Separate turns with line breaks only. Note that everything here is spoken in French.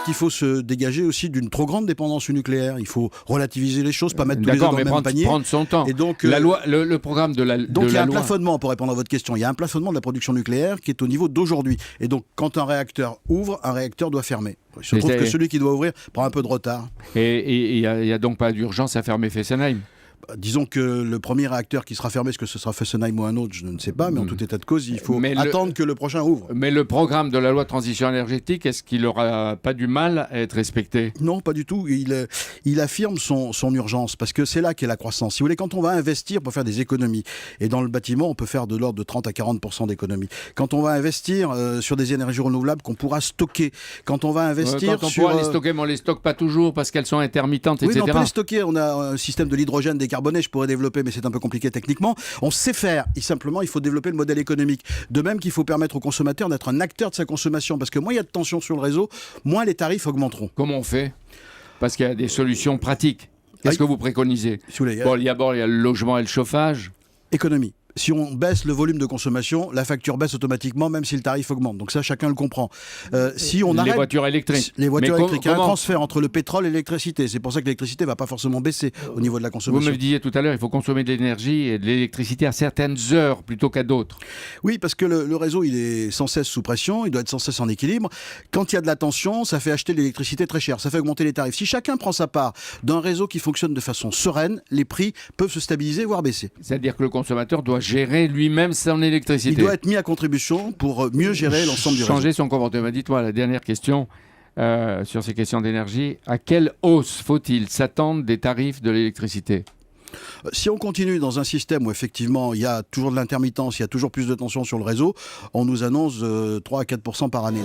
Il faut se dégager aussi d'une trop grande dépendance au nucléaire. Il faut relativiser les choses, pas mettre tous les œufs dans le même panier.
Prendre son temps.
Et donc,
la loi, le programme de la
donc il y a un
loi...
plafonnement, pour répondre à votre question. Il y a un plafonnement de la production nucléaire qui est au niveau d'aujourd'hui. Et donc, quand un réacteur ouvre, un réacteur doit fermer. Il se trouve que celui qui doit ouvrir prend un peu de retard.
Et il n'y a donc pas d'urgence à fermer Fessenheim.
Disons que le premier réacteur qui sera fermé, est-ce que ce sera Fessenheim ou un autre, je ne sais pas, mais en tout état de cause, il faut attendre que le prochain ouvre.
Mais le programme de la loi de transition énergétique, est-ce qu'il n'aura pas du mal à être respecté ?
Non, pas du tout. Il affirme son urgence, parce que c'est là qu'est la croissance. Si vous voulez, quand on va investir pour faire des économies, et dans le bâtiment, on peut faire de l'ordre de 30 à 40% d'économies. Quand on va investir sur des énergies renouvelables qu'on pourra stocker, quand on va investir
quand on pourra les stocker, mais on ne les stocke pas toujours parce qu'elles sont intermittentes, etc.
Oui, mais on peut les stocker. On a un système de l'hydrogène décarboné, je pourrais développer, mais c'est un peu compliqué techniquement. On sait faire. Simplement, il faut développer le modèle économique. De même qu'il faut permettre au consommateur d'être un acteur de sa consommation, parce que moins il y a de tension sur le réseau, moins les tarifs augmenteront.
Comment on fait ? Parce qu'il y a des solutions pratiques. Qu'est-ce que vous préconisez ?
Il y a
le logement et le chauffage.
Économie. Si on baisse le volume de consommation, la facture baisse automatiquement, même si le tarif augmente. Donc ça, chacun le comprend. Si on arrête...
voitures électriques.
Les voitures électriques. Il y a un transfert entre le pétrole et l'électricité. C'est pour ça que l'électricité ne va pas forcément baisser au niveau de la consommation.
Vous me disiez tout à l'heure, il faut consommer de l'énergie et de l'électricité à certaines heures plutôt qu'à d'autres.
Oui, parce que le réseau, il est sans cesse sous pression, il doit être sans cesse en équilibre. Quand il y a de la tension, ça fait acheter de l'électricité très cher, ça fait augmenter les tarifs. Si chacun prend sa part d'un réseau qui fonctionne de façon sereine, les prix peuvent se stabiliser, voire baisser.
C'est-à-dire que le consommateur doit gérer lui-même son électricité.
Il doit être mis à contribution pour mieux gérer l'ensemble du réseau.
Changer son comportement. Dites-moi, la dernière question sur ces questions d'énergie. À quelle hausse faut-il s'attendre des tarifs de l'électricité ?
Si on continue dans un système où effectivement il y a toujours de l'intermittence, il y a toujours plus de tension sur le réseau, on nous annonce 3 à 4% par année.